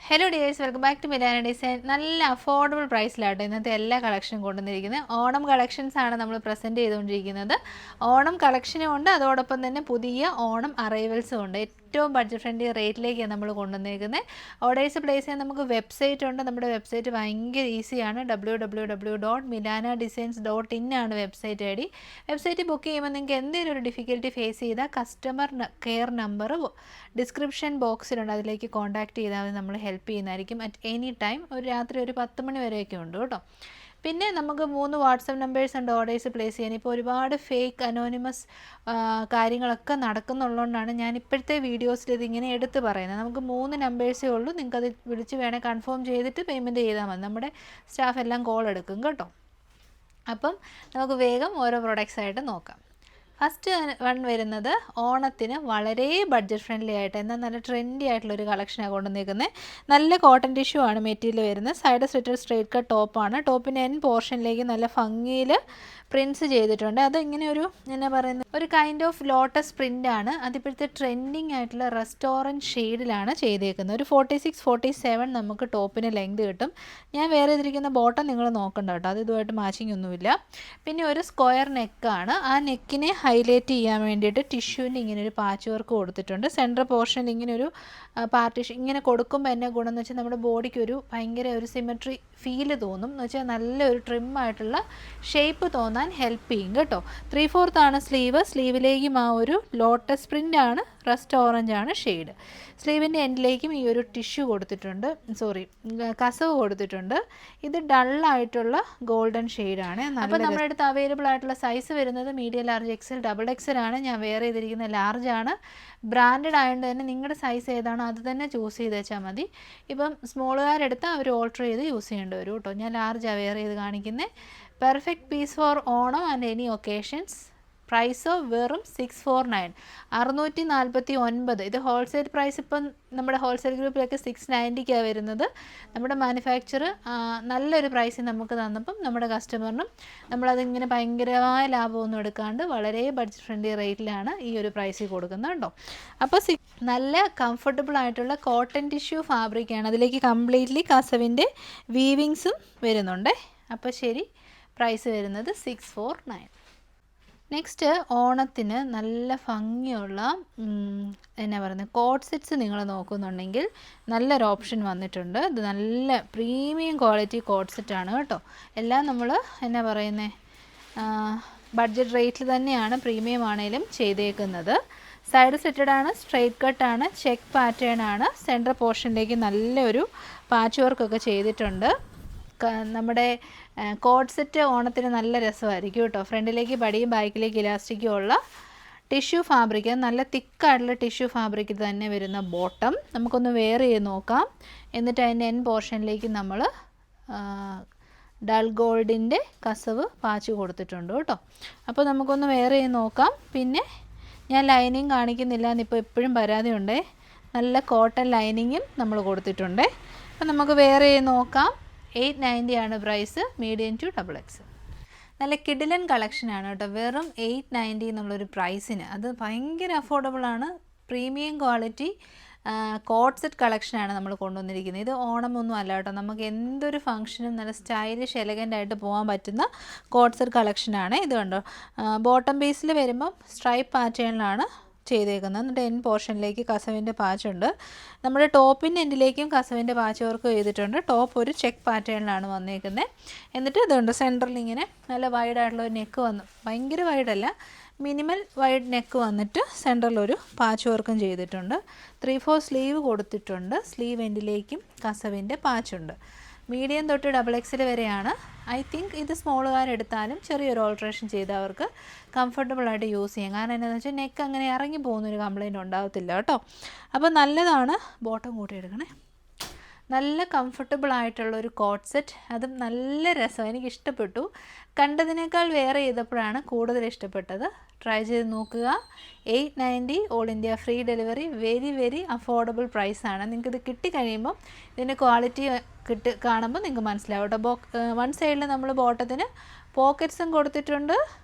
Hello dears, welcome back to Milana design. നല്ല affordable പ്രൈസിലാട്ടോ ഇന്നത്തെ എല്ലാ കളക്ഷനും കൊണ്ടുവന്നിരിക്കുന്നത്. ഓണം കളക്ഷൻസ് ആണ് നമ്മൾ പ്രസൻറ്റ് ചെയ്തുകൊണ്ടിരിക്കുന്നത്. ഓണം കളക്ഷനും ഉണ്ട്, അതോടൊപ്പം തന്നെ പുതിയ ഓണം അറൈവൽസും ഉണ്ട്. ഏറ്റവും ബഡ്ജറ്റ് ഫ്രണ്ട്ലി റേറ്റിലേക്കാണ് നമ്മൾ കൊണ്ടുവന്നിരിക്കുന്നത്. ഓർഡേഴ്സ് പ്ലേസ് ചെയ്യാൻ നമുക്ക് വെബ്സൈറ്റ് ഉണ്ട്. നമ്മുടെ വെബ്സൈറ്റ് ഭയങ്കര ഈസിയാണ്. www.milanadesigns.in ആണ് website I D. Website book ചെയ്യുമ്പോൾ നിങ്ങൾക്ക് എന്തെങ്കിലും ഒരു ഡിഫിക്കൽട്ടി ഫേസ് ചെയ്താൽ കസ്റ്റമർ കെയർ നമ്പർ ഡിസ്ക്രിപ്ഷൻ ബോക്സിലുണ്ട്, അതിലേക്ക് കോൺടാക്ട് ചെയ്താൽ നമ്മൾ ഹെൽപ്പ് ചെയ്യുന്നതായിരിക്കും അറ്റ് എനി ടൈം. ഒരു രാത്രി ഒരു 10 മണി വരെയൊക്കെ ഉണ്ട് കേട്ടോ. പിന്നെ നമുക്ക് 3 വാട്സപ്പ് നമ്പേഴ്സ് ഉണ്ട് ഓർഡേഴ്സ് പ്ലേസ് ചെയ്യാൻ. ഇപ്പോൾ ഒരുപാട് ഫേക്ക് അനോണിമസ് കാര്യങ്ങളൊക്കെ നടക്കുന്നുള്ളതുകൊണ്ടാണ് ഞാൻ ഇപ്പോഴത്തെ വീഡിയോസിൽ ഇതിങ്ങനെ എടുത്ത് പറയുന്നത്. നമുക്ക് 3 നമ്പേഴ്സേ ഉള്ളൂ. നിങ്ങൾക്കത് വിളിച്ച് വേണേൽ കൺഫേം ചെയ്തിട്ട് പേയ്മെൻറ്റ് ചെയ്താൽ മതി. നമ്മുടെ സ്റ്റാഫ് എല്ലാം കോൾ എടുക്കും കേട്ടോ. അപ്പം നമുക്ക് വേഗം ഓരോ പ്രൊഡക്ട്സ് ആയിട്ട് നോക്കാം. ഫസ്റ്റ് വൺ വരുന്നത് ഓണത്തിന് വളരെ ബഡ്ജറ്റ് ഫ്രണ്ട്ലി ആയിട്ട് എന്നാൽ നല്ല ട്രെൻഡി ആയിട്ടുള്ളൊരു കളക്ഷനാണ് കൊണ്ടുവന്നിരിക്കുന്നത്. നല്ല കോട്ടൺ ടിഷ്യൂ ആണ് മെറ്റീരിയൽ വരുന്നത്. സൈഡ് സ്ലിറ്റഡ് സ്ട്രേറ്റ് കട്ട് ടോപ്പാണ്. ടോപ്പിൻ്റെ എൻ പോർഷനിലേക്ക് നല്ല ഭംഗിയിൽ പ്രിൻറ്റ്സ് ചെയ്തിട്ടുണ്ട്. അതിങ്ങനെ ഒരു എന്നാ പറയുന്നത്, ഒരു കൈൻഡ് ഓഫ് ലോട്ടസ് പ്രിൻ്റ് ആണ്. അതിപ്പോഴത്തെ ട്രെൻഡിങ് ആയിട്ടുള്ള റെസ്റ്റോറൻറ്റ് ഷെയ്ഡിലാണ് ചെയ്തേക്കുന്നത്. ഒരു 46-47 നമുക്ക് ടോപ്പിന് ലെങ്ത് കിട്ടും. ഞാൻ വേറെ ചെയ്തിരിക്കുന്ന ബോട്ടം നിങ്ങൾ നോക്കണ്ട കേട്ടോ, അത് ഇതുമായിട്ട് മാച്ചിങ് ഒന്നുമില്ല. പിന്നെ ഒരു സ്ക്വയർ നെക്കാണ്. ആ നെക്കിനെ ഹൈലൈറ്റ് ചെയ്യാൻ വേണ്ടിയിട്ട് ടിഷ്യൂവിൻ്റെ ഇങ്ങനെ ഒരു പാച്ച് വർക്ക് കൊടുത്തിട്ടുണ്ട്. സെൻറ്റർ പോർഷനിൽ ഇങ്ങനെ ഒരു പാർട്ടീഷൻ ഇങ്ങനെ കൊടുക്കുമ്പോൾ എന്നെ ഗുണം എന്ന് വെച്ചാൽ നമ്മുടെ ബോഡിക്ക് ഒരു ഭയങ്കര ഒരു സിമെട്രി ഫീല് തോന്നും. എന്ന് വെച്ചാൽ നല്ലൊരു ട്രിം ആയിട്ടുള്ള ഷേപ്പ് തോന്നാൻ ഹെൽപ്പ് ചെയ്യും കേട്ടോ. 3/4 ആണ് സ്ലീവ്. സ്ലീവിലേക്കും ആ ഒരു ലോട്ടസ് പ്രിൻ്റ് ആണ്, റസ്റ്റ് ഓറഞ്ച് ആണ് ഷെയ്ഡ്. സ്ലീവിൻ്റെ എൻഡിലേക്കും ഈ ഒരു ടിഷ്യൂ കൊടുത്തിട്ടുണ്ട്, കസവ് കൊടുത്തിട്ടുണ്ട്. ഇത് ഡള്ളായിട്ടുള്ള ഗോൾഡൻ ഷെയ്ഡാണ്. അപ്പോൾ നമ്മുടെ അടുത്ത് അവൈലബിൾ ആയിട്ടുള്ള സൈസ് വരുന്നത് medium, large, XL, double XL ആണ്. ഞാൻ വേറെ ചെയ്തിരിക്കുന്ന ലാർജ് ആണ്. ബ്രാൻഡഡ് ആയതുകൊണ്ട് തന്നെ നിങ്ങളുടെ സൈസ് ഏതാണോ അത് തന്നെ ചൂസ് ചെയ്ത് വെച്ചാൽ മതി. ഇപ്പം സ്മോളുകാരെടുത്ത് അവർ ഓൾട്ടർ ചെയ്ത് യൂസ് ചെയ്യേണ്ടി വരും കേട്ടോ. ഞാൻ ലാർജാണ് വേറെ ചെയ്ത് കാണിക്കുന്നത്. Perfect piece for Onam and any occasions. പ്രൈസോ വെറും 649, 649. ഇത് ഹോൾസെയിൽ പ്രൈസ്. ഇപ്പം നമ്മുടെ ഹോൾസെയിൽ ഗ്രൂപ്പിലൊക്കെ 690 വരുന്നത്. നമ്മുടെ മാനുഫാക്ചർ നല്ലൊരു പ്രൈസിൽ നമുക്ക് തന്നപ്പം നമ്മുടെ കസ്റ്റമറിനും നമ്മളതിങ്ങനെ ഭയങ്കരമായ ലാഭമൊന്നും എടുക്കാണ്ട് വളരെ ബഡ്ജറ്റ് ഫ്രണ്ട്ലി റേറ്റിലാണ് ഈ ഒരു പ്രൈസിൽ കൊടുക്കുന്നത് കേട്ടോ. അപ്പോൾ നല്ല കംഫർട്ടബിൾ ആയിട്ടുള്ള കോട്ടൺ ടിഷ്യൂ ഫാബ്രിക്കാണ്. അതിലേക്ക് കംപ്ലീറ്റ്ലി കസവിൻ്റെ വീവിങ്സും വരുന്നുണ്ട്. അപ്പോൾ ശരി, പ്രൈസ് വരുന്നത് 649. നെക്സ്റ്റ് ഓണത്തിന് നല്ല ഭംഗിയുള്ള എന്നാ പറയുന്നത് കോട്ട് സെറ്റ്സ് നിങ്ങൾ നോക്കുന്നുണ്ടെങ്കിൽ നല്ലൊരു ഓപ്ഷൻ വന്നിട്ടുണ്ട്. ഇത് നല്ല പ്രീമിയം ക്വാളിറ്റി കോട്ട് സെറ്റാണ് കേട്ടോ. എല്ലാം നമ്മൾ എന്നാ പറയുന്നത് ബഡ്ജറ്റ് റേറ്റിൽ തന്നെയാണ് പ്രീമിയം ആണെങ്കിലും ചെയ്തേക്കുന്നത്. സൈഡ് സെറ്റഡ് ആണ്, സ്ട്രെയിറ്റ് കട്ടാണ്, ചെക്ക് പാറ്റേൺ ആണ്. സെൻറ്റർ പോർഷനിലേക്ക് നല്ലൊരു പാച്ച് വർക്കൊക്കെ ചെയ്തിട്ടുണ്ട്. നമ്മുടെ കോട്ട് സെറ്റ് ഓണത്തിന് നല്ല രസമായിരിക്കും കേട്ടോ. ഫ്രണ്ടിലേക്ക് ബടിയും ബാക്കിലേക്ക് ഇലാസ്റ്റിക്കും ഉള്ള ടിഷ്യൂ ഫാബ്രിക്, നല്ല തിക്കായിട്ടുള്ള ടിഷ്യൂ ഫാബ്രിക് തന്നെ വരുന്ന ബോട്ടം. നമുക്കൊന്ന് വെയർ ചെയ്ത് നോക്കാം. എന്നിട്ട് അതിൻ്റെ എൻ പോർഷനിലേക്ക് നമ്മൾ ഡൾ ഗോൾഡിൻ്റെ കസവ് പാച്ച് കൊടുത്തിട്ടുണ്ട് കേട്ടോ. അപ്പോൾ നമുക്കൊന്ന് വെയർ ചെയ്ത് നോക്കാം. പിന്നെ ഞാൻ ലൈനിങ് കാണിക്കുന്നില്ല എന്നിപ്പോൾ എപ്പോഴും പരാതിയുണ്ട്. നല്ല കോട്ടൺ ലൈനിങ്ങും നമ്മൾ കൊടുത്തിട്ടുണ്ട്. അപ്പോൾ നമുക്ക് വെയർ ചെയ്ത് നോക്കാം. 890 ആണ് price, medium to double X. നല്ല കിഡിലൻ കളക്ഷനാണ് കേട്ടോ. വെറും 890 എന്നുള്ളൊരു പ്രൈസിന് അത് ഭയങ്കര അഫോർഡബിൾ ആണ്. പ്രീമിയം ക്വാളിറ്റി കോട്ട് സെറ്റ് കളക്ഷനാണ് നമ്മൾ കൊണ്ടുവന്നിരിക്കുന്നത്. ഇത് ഓണമൊന്നും അല്ല കേട്ടോ, നമുക്ക് എന്തൊരു ഫംഗ്ഷനും നല്ല സ്റ്റൈലിഷ് എലഗൻ്റ് ആയിട്ട് പോകാൻ പറ്റുന്ന കോട്ട് സെറ്റ് കളക്ഷനാണ്. ഇത് കണ്ടോ, ബോട്ടം ബേസിൽ വരുമ്പം സ്ട്രൈപ്പ് പാറ്റേണിലാണ് ചെയ്തേക്കുന്നത്. എന്നിട്ട് എൻ പോർഷനിലേക്ക് കസവിൻ്റെ പാച്ചുണ്ട്. നമ്മുടെ ടോപ്പിൻ്റെ എൻഡിലേക്കും കസവിൻ്റെ പാച്ച് വർക്ക് ചെയ്തിട്ടുണ്ട്. ടോപ്പ് ഒരു ചെക്ക് പാറ്റേണിലാണ് വന്നേക്കുന്നത്. എന്നിട്ട് ഇതുണ്ട് സെൻറ്ററിൽ ഇങ്ങനെ നല്ല വൈഡായിട്ടുള്ള ഒരു നെക്ക് വന്നു, ഭയങ്കര വൈഡല്ല, മിനിമൽ വൈഡ് നെക്ക് വന്നിട്ട് സെൻറ്ററിലൊരു പാച്ച് വർക്കും ചെയ്തിട്ടുണ്ട്. 3/4 സ്ലീവ് കൊടുത്തിട്ടുണ്ട്. സ്ലീവ് എൻഡിലേക്കും കസവിൻ്റെ പാച്ചുണ്ട്. മീഡിയം തൊട്ട് ഡബിൾ എക്സിൽ വരെയാണ്. ഐ തിങ്ക് ഇത് സ്മോളുകാരെടുത്താലും ചെറിയൊരു ഓൾട്രേഷൻ ചെയ്ത് അവർക്ക് കംഫർട്ടബിളായിട്ട് യൂസ് ചെയ്യാം. കാരണം എന്താണെന്ന് വെച്ചാൽ നെക്ക് അങ്ങനെ ഇറങ്ങി പോകുന്നൊരു കംപ്ലയിൻറ്റ് ഉണ്ടാകത്തില്ല കേട്ടോ. അപ്പോൾ നല്ലതാണ്. ബോട്ടം കൂട്ടിയെടുക്കണേ. നല്ല കംഫർട്ടബിൾ ആയിട്ടുള്ളൊരു കോട്ട് സെറ്റ്, അതും നല്ല രസം, എനിക്കിഷ്ടപ്പെട്ടു. കണ്ടതിനേക്കാൾ വേറെ ചെയ്തപ്പോഴാണ് കൂടുതൽ ഇഷ്ടപ്പെട്ടത്. ട്രൈ ചെയ്ത് നോക്കുക. 890 all India free delivery. Very very affordable പ്രൈസാണ്. നിങ്ങൾക്കിത് കിട്ടിക്കഴിയുമ്പം ഇതിൻ്റെ ക്വാളിറ്റി കാണുമ്പോൾ നിങ്ങൾക്ക് മനസ്സിലാവും കേട്ടോ. വൺ സൈഡിൽ നമ്മൾ ബോട്ടത്തിന് പോക്കറ്റ്സും കൊടുത്തിട്ടുണ്ട്.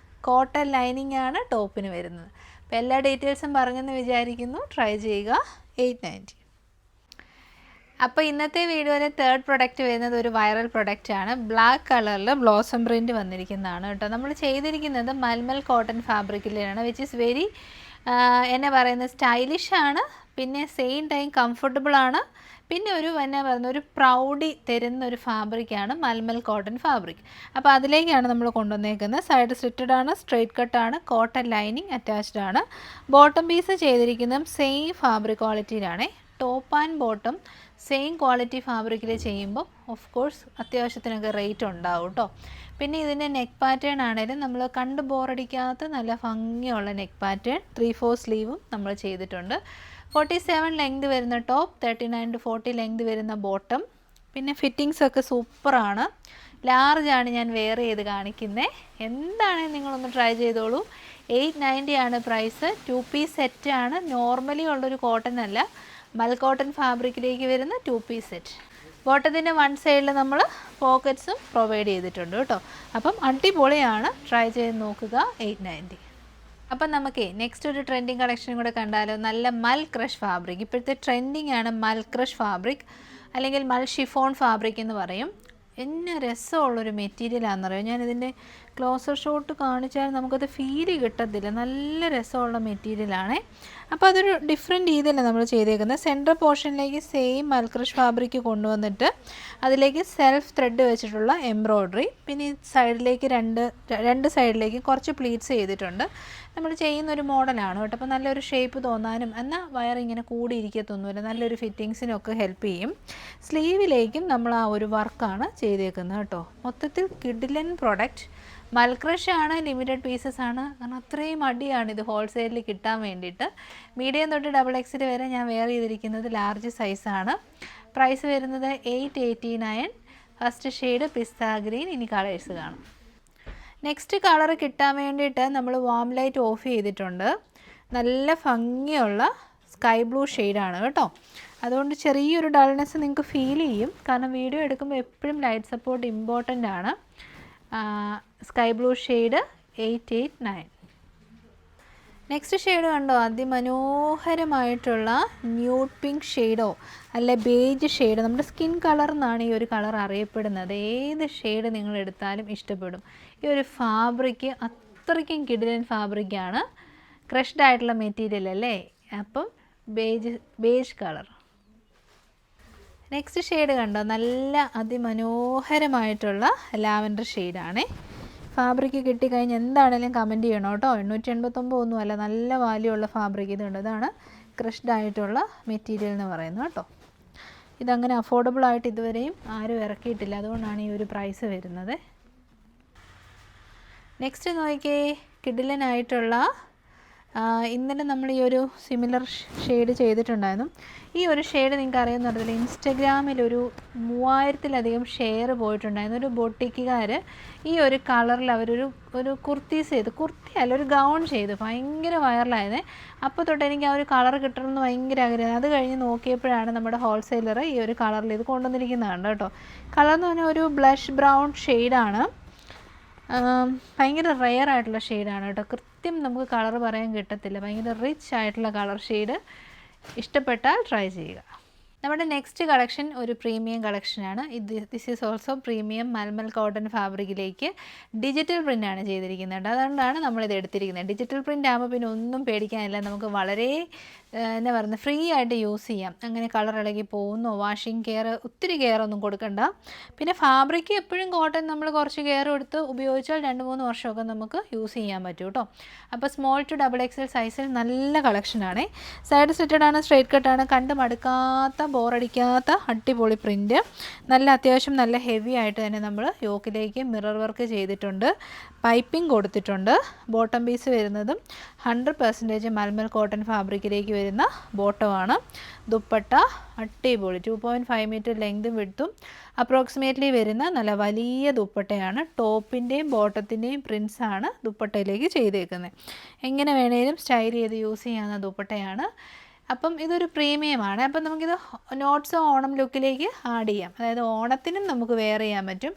കോട്ടൺ ലൈനിങ് ആണ് ടോപ്പിന് വരുന്നത്. അപ്പോൾ എല്ലാ ഡീറ്റെയിൽസും പറഞ്ഞെന്ന് വിചാരിക്കുന്നു. ട്രൈ ചെയ്യുക. 890. അപ്പോൾ ഇന്നത്തെ വീഡിയോയിലെ തേർഡ് പ്രൊഡക്റ്റ് വരുന്നത് ഒരു വൈറൽ പ്രൊഡക്റ്റ് ആണ്. ബ്ലാക്ക് കളറിൽ ബ്ലോസം പ്രിൻറ്റ് വന്നിരിക്കുന്നതാണ് കേട്ടോ. നമ്മൾ ചെയ്തിരിക്കുന്നത് മൽമൽ കോട്ടൺ ഫാബ്രിക്കിലാണ്, വിച്ച് ഈസ് വെരി എന്നാ പറയുന്നത് സ്റ്റൈലിഷ് ആണ്, പിന്നെ സെയിം ടൈം കംഫർട്ടബിൾ ആണ്, പിന്നെ എന്നാ പറയുന്നത് ഒരു പ്രൗഡി തരുന്ന ഒരു ഫാബ്രിക്കാണ് മൽമൽ കോട്ടൺ ഫാബ്രിക്. അപ്പോൾ അതിലേക്കാണ് നമ്മൾ കൊണ്ടുവന്നേക്കുന്നത്. സൈഡ് സ്ലിറ്റഡ് ആണ്, സ്ട്രെയിറ്റ് കട്ടാണ്, കോട്ടൺ ലൈനിങ് അറ്റാച്ച്ഡ് ആണ്. ബോട്ടം പീസ് ചെയ്തിരിക്കുന്നതും സെയിം ഫാബ്രിക് ക്വാളിറ്റിയിലാണ്. Top and bottom same quality ഫാബ്രിക്കിൽ ചെയ്യുമ്പോൾ ഓഫ് കോഴ്സ് അത്യാവശ്യത്തിനൊക്കെ റേറ്റ് ഉണ്ടാവും കേട്ടോ. പിന്നെ ഇതിൻ്റെ നെക്ക് പാറ്റേൺ ആണെങ്കിലും നമ്മൾ കണ്ട് ബോറടിക്കാത്ത നല്ല ഭംഗിയുള്ള നെക്ക് പാറ്റേൺ, 3/4 സ്ലീവും നമ്മൾ ചെയ്തിട്ടുണ്ട്. 47 ലെങ്ത് വരുന്ന ടോപ്പ്, 39 to 40 ലെങ്ത് വരുന്ന ബോട്ടം. പിന്നെ ഫിറ്റിങ്സ് ഒക്കെ സൂപ്പറാണ്. ലാർജാണ് ഞാൻ വെയർ ചെയ്ത് കാണിക്കുന്നത്. എന്താണെങ്കിലും നിങ്ങളൊന്ന് ട്രൈ ചെയ്തോളൂ. 890 ആണ് പ്രൈസ്. 2 പീസ് സെറ്റാണ്. നോർമലി ഉള്ളൊരു കോട്ടൺ അല്ല, മൽ കോട്ടൺ ഫാബ്രിക്കിലേക്ക് വരുന്ന 2 പീസ് സെറ്റ്. ബോട്ടത്തിൻ്റെ വൺ സൈഡിൽ നമ്മൾ പോക്കറ്റ്സും പ്രൊവൈഡ് ചെയ്തിട്ടുണ്ട് കേട്ടോ. അപ്പം അടിപൊളിയാണ്, ട്രൈ ചെയ്ത് നോക്കുക. 890. അപ്പം നമുക്ക് നെക്സ്റ്റ് ഒരു ട്രെൻഡിങ് കളക്ഷനും കൂടെ കണ്ടാലോ. നല്ല മൽ ക്രഷ് ഫാബ്രിക്. ഇപ്പോഴത്തെ ട്രെൻഡിങ് ആണ് മൽ ക്രഷ് ഫാബ്രിക്, അല്ലെങ്കിൽ മൽ ഷിഫോൺ ഫാബ്രിക് എന്ന് പറയും. എന്നെ രസമുള്ളൊരു മെറ്റീരിയലാണെന്നറിയാം. ഞാനിതിൻ്റെ ക്ലോസർ ഷോട്ട് കാണിച്ചാൽ നമുക്കത് ഫീല് കിട്ടത്തില്ല. നല്ല രസമുള്ള മെറ്റീരിയലാണ്. അപ്പോൾ അതൊരു ഡിഫറെൻറ്റ് രീതിയിലാണ് നമ്മൾ ചെയ്തേക്കുന്നത്. സെൻറ്റർ പോർഷനിലേക്ക് സെയിം മൽക്രഷ് ഫാബ്രിക് കൊണ്ടുവന്നിട്ട് അതിലേക്ക് സെൽഫ് ത്രെഡ് വെച്ചിട്ടുള്ള എംബ്രോയ്ഡറി, പിന്നെ ഈ സൈഡിലേക്ക് രണ്ട് സൈഡിലേക്ക് കുറച്ച് പ്ലീറ്റ്സ് ചെയ്തിട്ടുണ്ട്. നമ്മൾ ചെയ്യുന്നൊരു മോഡലാണ് കേട്ടോ. അപ്പോൾ നല്ലൊരു ഷേപ്പ് തോന്നാനും എന്നാൽ വയർ ഇങ്ങനെ കൂടിയിരിക്കത്തൊന്നുമില്ല, നല്ലൊരു ഫിറ്റിങ്സിനൊക്കെ ഹെൽപ്പ് ചെയ്യും. സ്ലീവിലേക്കും നമ്മൾ ആ ഒരു വർക്കാണ് ചെയ്തേക്കുന്നത് കേട്ടോ. മൊത്തത്തിൽ കിഡിലൻ പ്രൊഡക്റ്റ്. മൽക്രഷ് ആണ്, ലിമിറ്റഡ് പീസസ് ആണ്, കാരണം അത്രയും അടിയാണ് ഇത് ഹോൾസെയിലിൽ കിട്ടാൻ വേണ്ടിയിട്ട്. മീഡിയം തൊട്ട് XXL വരെ ഞാൻ വെയർ ചെയ്തിരിക്കുന്നത് ലാർജ് സൈസാണ്. പ്രൈസ് വരുന്നത് 889. ഫസ്റ്റ് ഷെയ്ഡ് പിസ്ത ഗ്രീൻ. ഇനി കളേഴ്സ് കാണും. നെക്സ്റ്റ് കളർ കിട്ടാൻ വേണ്ടിയിട്ട് നമ്മൾ വാം ലൈറ്റ് ഓഫ് ചെയ്തിട്ടുണ്ട്. നല്ല ഭംഗിയുള്ള സ്കൈ ബ്ലൂ ഷെയ്ഡാണ് കേട്ടോ. അതുകൊണ്ട് ചെറിയൊരു ഡൾനെസ് നിങ്ങൾക്ക് ഫീൽ ചെയ്യും, കാരണം വീഡിയോ എടുക്കുമ്പോൾ എപ്പോഴും ലൈറ്റ് സപ്പോർട്ട് ഇമ്പോർട്ടൻ്റ് ആണ്. Sky blue shade 889. Next shade കണ്ടോ, അതിമനോഹരമായിട്ടുള്ള ന്യൂഡ് പിങ്ക് ഷെയ്ഡോ അല്ലെ ബേജ് ഷെയ്ഡ്. നമ്മുടെ സ്കിൻ കളർ എന്നാണ് ഈ ഒരു കളർ അറിയപ്പെടുന്നത്. ഏത് ഷെയ്ഡ് നിങ്ങൾ എടുത്താലും ഇഷ്ടപ്പെടും. ഈ ഒരു ഫാബ്രിക്ക് അത്രയ്ക്കും കിഡിലൻ ഫാബ്രിക്കാണ്. ക്രഷ്ഡ് ആയിട്ടുള്ള മെറ്റീരിയൽ അല്ലേ, അപ്പം ബേജ് കളർ. നെക്സ്റ്റ് ഷെയ്ഡ് കണ്ടോ, നല്ല അതിമനോഹരമായിട്ടുള്ള ലാവൻഡർ ഷെയ്ഡാണേ. ഫാബ്രിക്ക് കിട്ടിക്കഴിഞ്ഞ് എന്താണെങ്കിലും കമൻറ്റ് ചെയ്യണം കേട്ടോ. 889 ഒന്നുമല്ല, നല്ല വാല്യൂ ഉള്ള ഫാബ്രിക്. ഇതുണ്ട്, ഇതാണ് ക്രഷ്ഡ് ആയിട്ടുള്ള മെറ്റീരിയൽ എന്ന് പറയുന്നത് കേട്ടോ. ഇതങ്ങനെ അഫോർഡബിൾ ആയിട്ട് ഇതുവരെയും ആരും ഇറക്കിയിട്ടില്ല, അതുകൊണ്ടാണ് ഈ ഒരു പ്രൈസ് വരുന്നത്. നെക്സ്റ്റ് നോക്കിയേ, കിഡിലനായിട്ടുള്ള ഇന്നലെ നമ്മൾ ഈ ഒരു സിമിലർ ഷെയ്ഡ് ചെയ്തിട്ടുണ്ടായിരുന്നു. ഈ ഒരു ഷെയ്ഡ് നിങ്ങൾക്ക് അറിയുന്നുണ്ടല്ലോ, ഇൻസ്റ്റഗ്രാമിലൊരു 3000-ലധികം ഷെയർ പോയിട്ടുണ്ടായിരുന്നു. ഒരു ബൊട്ടിക്കുകാർ ഈ ഒരു കളറിൽ ഒരു കുർത്തി അല്ല ഒരു ഗൗൺ ചെയ്തു, ഭയങ്കര വൈറലായത്. അപ്പോൾ തൊട്ട് എനിക്ക് ആ ഒരു കളർ കിട്ടണമെന്ന് ഭയങ്കര ആഗ്രഹം. അത് കഴിഞ്ഞ് നോക്കിയപ്പോഴാണ് നമ്മുടെ ഹോൾസെയിലർ ഈ ഒരു കളറിൽ ഇത് കൊണ്ടുവന്നിരിക്കുന്നതാണ് കേട്ടോ. കളർ എന്ന് പറഞ്ഞാൽ ഒരു ബ്ലഷ് ബ്രൗൺ ഷെയ്ഡാണ്. ഭയങ്കര റെയർ ആയിട്ടുള്ള ഷെയ്ഡാണ് കേട്ടോ. കൃത്യം നമുക്ക് കളർ പറയാൻ കിട്ടത്തില്ല. ഭയങ്കര റിച്ച് ആയിട്ടുള്ള കളർ ഷെയ്ഡ്. ഇഷ്ടപ്പെട്ടാൽ ട്രൈ ചെയ്യുക. നമ്മുടെ നെക്സ്റ്റ് കളക്ഷൻ ഒരു പ്രീമിയം കളക്ഷനാണ്. This is also premium mulmul cotton ഫാബ്രിക്കിലേക്ക് ഡിജിറ്റൽ പ്രിൻ്റാണ് ചെയ്തിരിക്കുന്നത്. അതുകൊണ്ടാണ് നമ്മളിത് എടുത്തിരിക്കുന്നത്. ഡിജിറ്റൽ പ്രിൻ്റ് ആകുമ്പോൾ പിന്നെ ഒന്നും പേടിക്കാനില്ല. നമുക്ക് വളരെ എന്താ പറയുന്നത് ഫ്രീ ആയിട്ട് യൂസ് ചെയ്യാം. അങ്ങനെ കളർ ഇളകി പോകുന്നോ, വാഷിംഗ് കെയർ ഒത്തിരി കെയർ ഒന്നും കൊടുക്കണ്ട. പിന്നെ ഫാബ്രിക് എപ്പോഴും കോട്ടൺ നമ്മൾ കുറച്ച് കെയർ കൊടുത്ത് ഉപയോഗിച്ചാൽ 2-3 വർഷമൊക്കെ നമുക്ക് യൂസ് ചെയ്യാൻ പറ്റും കേട്ടോ. അപ്പോൾ സ്മോൾ ടു XXL സൈസിൽ നല്ല കളക്ഷനാണ്. സൈഡ് സ്ലിറ്റഡ് ആണ്, സ്ട്രെയിറ്റ് കട്ടാണ്, കണ്ട് മടുക്കാത്ത ബോറടിക്കാത്ത അടിപൊളി പ്രിൻറ്റ്. അത്യാവശ്യം നല്ല ഹെവി ആയിട്ട് തന്നെ നമ്മൾ യോക്കിലേക്ക് മിറർ വർക്ക് ചെയ്തിട്ടുണ്ട്. പൈപ്പിംഗ് കൊടുത്തിട്ടുണ്ട്. ബോട്ടം പീസ് വരുന്നതും 100% മൽമൽ കോട്ടൺ ഫാബ്രിക്കിലേക്ക് വരുന്ന ബോട്ടമാണ്. ദുപ്പട്ട അടിപൊളി 2.5 മീറ്റർ ലെങ്തും വിഡ്ത്തും അപ്രോക്സിമേറ്റ്ലി വരുന്ന നല്ല വലിയ ദുപ്പട്ടയാണ്. ടോപ്പിൻ്റെയും ബോട്ടത്തിൻ്റെയും പ്രിൻസാണ് ദുപ്പട്ടയിലേക്ക് ചെയ്തേക്കുന്നത്. എങ്ങനെ വേണേലും സ്റ്റൈൽ ചെയ്ത് യൂസ് ചെയ്യാവുന്ന ദുപ്പട്ടയാണ്. അപ്പം ഇതൊരു പ്രീമിയമാണ്. അപ്പം നമുക്കിത് നോട്ട്സ് ഓണം ലുക്കിലേക്ക് ആഡ് ചെയ്യാം. അതായത് ഓണത്തിനും നമുക്ക് വെയർ ചെയ്യാൻ പറ്റും.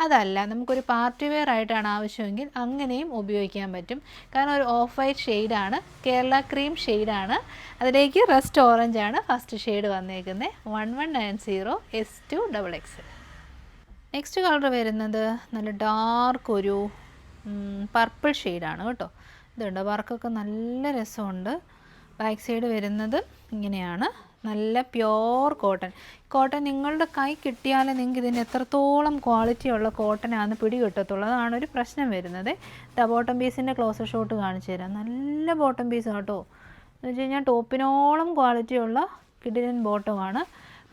അതല്ല നമുക്കൊരു പാർട്ടി വെയർ ആയിട്ടാണ് ആവശ്യമെങ്കിൽ അങ്ങനെയും ഉപയോഗിക്കാൻ പറ്റും. കാരണം ഒരു ഓഫ് വൈറ്റ് ഷെയ്ഡാണ്, കേരള ക്രീം ഷെയ്ഡാണ്, അതിലേക്ക് റസ്റ്റ് ഓറഞ്ചാണ് ഫസ്റ്റ് ഷെയ്ഡ് വന്നേക്കുന്നത്. 1190 S2XX. നെക്സ്റ്റ് കളർ വരുന്നത് നല്ല ഡാർക്ക് ഒരു പർപ്പിൾ ഷെയ്ഡാണ് കേട്ടോ. ഇതുണ്ട്, വർക്കൊക്കെ നല്ല രസമുണ്ട്. ബാക്ക് സൈഡ് വരുന്നത് ഇങ്ങനെയാണ്. നല്ല പ്യോർ കോട്ടൺ നിങ്ങളുടെ കൈ കിട്ടിയാലേ നിങ്ങൾക്ക് ഇതിന് എത്രത്തോളം ക്വാളിറ്റിയുള്ള കോട്ടനാണെന്ന് പിടികിട്ടത്തുള്ളൂ. അതാണ് ഒരു പ്രശ്നം വരുന്നത്. ബോട്ടം പീസിൻ്റെ ക്ലോസർ ഷോട്ട് കാണിച്ചു തരാം. നല്ല ബോട്ടം പീസ് കേട്ടോ. എന്ന് വെച്ച് കഴിഞ്ഞാൽ ടോപ്പിനോളം ക്വാളിറ്റിയുള്ള കിഡിലൻ ബോട്ടമാണ്.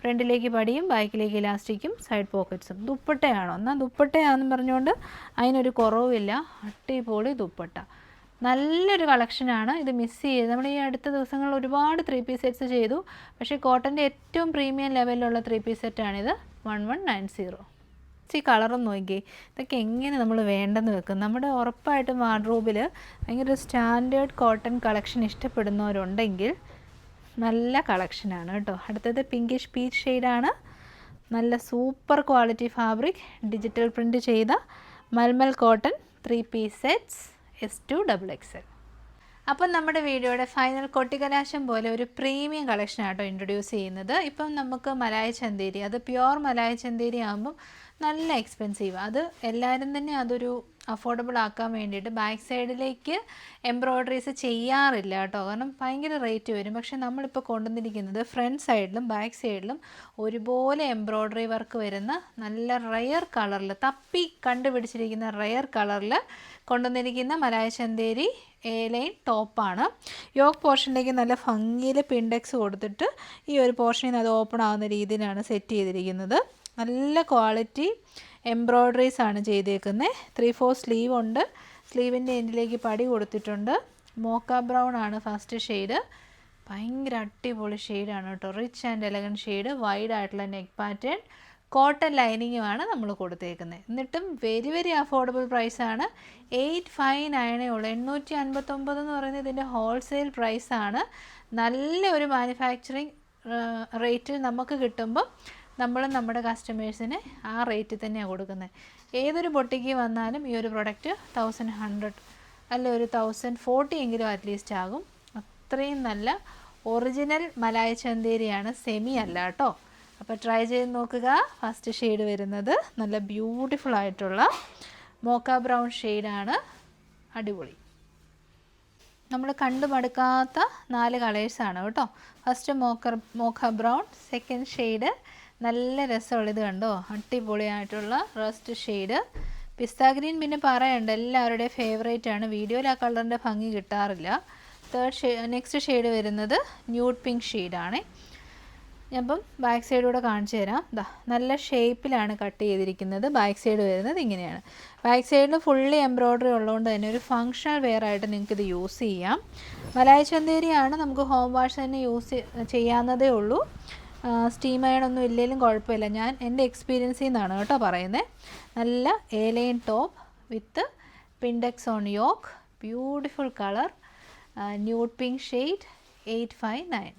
ഫ്രണ്ടിലേക്ക് പടിയും ബാക്കിലേക്ക് ഇലാസ്റ്റിക്കും സൈഡ് പോക്കറ്റ്സും. ദുപ്പട്ടയാണോ എന്നാൽ ദുപ്പട്ടയാണെന്ന് പറഞ്ഞുകൊണ്ട് അതിനൊരു കുറവില്ല. അടിപൊളി ദുപ്പട്ട, നല്ലൊരു കളക്ഷനാണ്. ഇത് മിസ് ചെയ്ത് നമ്മൾ ഈ അടുത്ത ദിവസങ്ങളിൽ ഒരുപാട് 3 പീസ് സെറ്റ്സ് ചെയ്തു. പക്ഷേ കോട്ടൻ്റെ ഏറ്റവും പ്രീമിയം ലെവലിലുള്ള 3 പീസ് സെറ്റാണിത്. 1190. ഈ കളറും നോക്കിയേ, ഇതൊക്കെ എങ്ങനെ നമ്മൾ വേണ്ടെന്ന് വെക്കും. നമ്മുടെ ഉറപ്പായിട്ടും വാർഡ്രോബിൽ ഭയങ്കര സ്റ്റാൻഡേർഡ് കോട്ടൺ കളക്ഷൻ ഇഷ്ടപ്പെടുന്നവരുണ്ടെങ്കിൽ നല്ല കളക്ഷനാണ് കേട്ടോ. അടുത്തത് പിങ്കിഷ് പീച്ച് ഷെയ്ഡാണ്. നല്ല super quality fabric, digital print ചെയ്ത malmal cotton 3 piece sets S2XX. അപ്പം നമ്മുടെ വീഡിയോയുടെ ഫൈനൽ കൊട്ടിക്കലാശം പോലെ ഒരു പ്രീമിയം കളക്ഷനാട്ടോ ഇൻട്രൊഡ്യൂസ് ചെയ്യുന്നത്. ഇപ്പം നമുക്ക് മലായ ചന്തേരി, അത് പ്യുവർ മലായ ചന്തേരി ആകുമ്പം നല്ല എക്സ്പെൻസീവ്. അത് എല്ലാവരും തന്നെ അതൊരു അഫോർഡബിൾ ആക്കാൻ വേണ്ടിയിട്ട് ബാക്ക് സൈഡിലേക്ക് എംബ്രോയ്ഡറീസ് ചെയ്യാറില്ല കേട്ടോ. കാരണം ഭയങ്കര റേറ്റ് വരും. പക്ഷേ നമ്മളിപ്പോൾ കൊണ്ടുവന്നിരിക്കുന്നത് ഫ്രണ്ട് സൈഡിലും ബാക്ക് സൈഡിലും ഒരുപോലെ എംബ്രോയ്ഡറി വർക്ക് വരുന്ന നല്ല റെയർ കളറിൽ, തപ്പി കണ്ടുപിടിച്ചിരിക്കുന്ന റെയർ കളറിൽ കൊണ്ടുവന്നിരിക്കുന്ന മലായ ചന്തേരി A-ലൈൻ ടോപ്പാണ്. യോക്ക് പോർഷനിലേക്ക് നല്ല ഭംഗിയിൽ പിൻഡെക്സ് കൊടുത്തിട്ട് ഈ ഒരു പോർഷനിൽ നിന്ന് അത് ഓപ്പൺ ആകുന്ന രീതിയിലാണ് സെറ്റ് ചെയ്തിരിക്കുന്നത്. നല്ല ക്വാളിറ്റി എംബ്രോയ്ഡറീസ് ആണ് ചെയ്തേക്കുന്നത്. 3/4 സ്ലീവ് ഉണ്ട്. സ്ലീവിൻ്റെ എൻഡിലേക്ക് പടി കൊടുത്തിട്ടുണ്ട്. മോക്ക ബ്രൗൺ ആണ് ഫസ്റ്റ് ഷെയ്ഡ്. ഭയങ്കര അടിപൊളി ഷെയ്ഡാണ് കേട്ടോ. Rich and elegant shade. Wide ആയിട്ടുള്ള നെക്ക് പാറ്റേൺ, കോട്ടൺ ലൈനിങ്ങുമാണ് നമ്മൾ കൊടുത്തേക്കുന്നത്. എന്നിട്ടും വെരി വെരി അഫോർഡബിൾ പ്രൈസാണ്. 859 ഉള്ളൂ. 859 എന്ന് പറയുന്നത് ഇതിൻ്റെ ഹോൾസെയിൽ പ്രൈസാണ്. നല്ല ഒരു മാനുഫാക്ചറിങ് റേറ്റിൽ നമുക്ക് കിട്ടുമ്പോൾ നമ്മൾ നമ്മുടെ കസ്റ്റമേഴ്സിന് ആ റേറ്റിൽ തന്നെയാണ് കൊടുക്കുന്നത്. ഏതൊരു ബൊട്ടിക്ക് വന്നാലും ഈ ഒരു പ്രൊഡക്റ്റ് 1100 അല്ല ഒരു 1040 എങ്കിലും അറ്റ്ലീസ്റ്റ് ആകും. അത്രയും നല്ല ഒറിജിനൽ മലായ ചന്തേരിയാണ്, സെമി അല്ല കേട്ടോ. അപ്പോൾ ട്രൈ ചെയ്ത് നോക്കുക. ഫസ്റ്റ് ഷെയ്ഡ് വരുന്നത് നല്ല ബ്യൂട്ടിഫുൾ ആയിട്ടുള്ള മോക്ക ബ്രൗൺ ഷെയ്ഡാണ്. അടിപൊളി. നമ്മൾ കണ്ടു മടുക്കാത്ത 4 കളേഴ്സാണ് കേട്ടോ. ഫസ്റ്റ് മോക്ക ബ്രൗൺ, സെക്കൻഡ് ഷെയ്ഡ് നല്ല രസമുള്ള ഇത് കണ്ടോ, അടിപൊളിയായിട്ടുള്ള റസ്റ്റ് ഷെയ്ഡ്. പിസ്ത ഗ്രീൻ പിന്നെ പറയണ്ട, എല്ലാവരുടെയും ഫേവറേറ്റ് ആണ്. വീഡിയോയിൽ ആ കളറിൻ്റെ ഭംഗി കിട്ടാറില്ല. നെക്സ്റ്റ് ഷെയ്ഡ് വരുന്നത് ന്യൂഡ് പിങ്ക് ഷെയ്ഡാണ്. അപ്പം ബാക്ക് സൈഡൂടെ കാണിച്ചു തരാം. നല്ല ഷേപ്പിലാണ് കട്ട് ചെയ്തിരിക്കുന്നത്. ബാക്ക് സൈഡ് വരുന്നത് ഇങ്ങനെയാണ്. ബാക്ക് സൈഡിൽ ഫുള്ളി എംബ്രോയ്ഡറി ഉള്ളതുകൊണ്ട് തന്നെ ഒരു ഫങ്ഷണൽ വെയർ ആയിട്ട് നിങ്ങൾക്കിത് യൂസ് ചെയ്യാം. മലായ ചന്തേരിയാണ്, നമുക്ക് ഹോം വാഷ് തന്നെ യൂസ് ചെയ്യാവുന്നതേ ഉള്ളൂ. സ്റ്റീം അയണൊന്നും ഇല്ലെങ്കിലും കുഴപ്പമില്ല. ഞാൻ എൻ്റെ എക്സ്പീരിയൻസിൽ നിന്നാണ് കേട്ടോ പറയുന്നത്. നല്ല A-line top with pintucks on yoke, beautiful colour, nude pink shade, 859.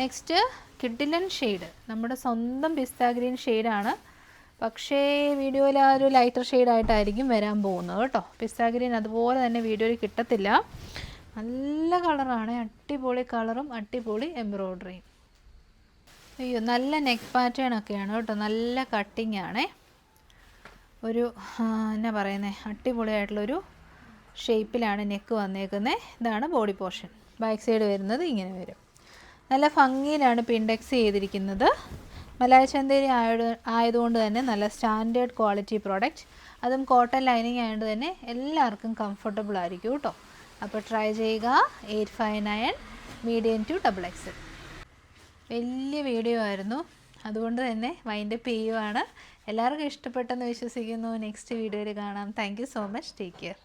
Next കിഡിലൻ ഷെയ്ഡ്, നമ്മുടെ സ്വന്തം പിസ്ത ഗ്രീൻ ഷെയ്ഡാണ്. പക്ഷേ വീഡിയോയിൽ ആ ഒരു ലൈറ്റർ ഷെയ്ഡായിട്ടായിരിക്കും വരാൻ പോകുന്നത് കേട്ടോ. പിസ്ത ഗ്രീൻ അതുപോലെ തന്നെ വീഡിയോയിൽ കിട്ടത്തില്ല. നല്ല കളറാണ്, അടിപൊളി കളറും അടിപൊളി എംബ്രോയ്ഡറിയും. അയ്യോ, നല്ല നെക്ക് പാറ്റേൺ ഒക്കെയാണ് കേട്ടോ. നല്ല കട്ടിങ് ആണേ. ഒരു എന്നാ പറയുന്നത്, അടിപൊളിയായിട്ടുള്ളൊരു ഷേപ്പിലാണ് നെക്ക് വന്നേക്കുന്നത്. ഇതാണ് ബോഡി പോർഷൻ. ബാക്ക് സൈഡ് വരുന്നത് ഇങ്ങനെ വരും. നല്ല ഭംഗിയിലാണ് പിൻഡെക്സ് ചെയ്തിരിക്കുന്നത്. മലായ ചന്തേരി ആയതുകൊണ്ട് തന്നെ നല്ല സ്റ്റാൻഡേർഡ് ക്വാളിറ്റി പ്രോഡക്റ്റ്. അതും കോട്ടൺ ലൈനിങ് ആയതുകൊണ്ട് തന്നെ എല്ലാവർക്കും കംഫർട്ടബിൾ ആയിരിക്കും കേട്ടോ. അപ്പോൾ ട്രൈ ചെയ്യുക. 859 മീഡിയം ടു XXL. വലിയ വീഡിയോ ആയിരുന്നു, അതുകൊണ്ട് തന്നെ വൈൻഡപ്പ് ചെയ്യുവാണ്. എല്ലാവർക്കും ഇഷ്ടപ്പെട്ടെന്ന് വിശ്വസിക്കുന്നു. നെക്സ്റ്റ് വീഡിയോയിൽ കാണാം. Thank you so much. Take care.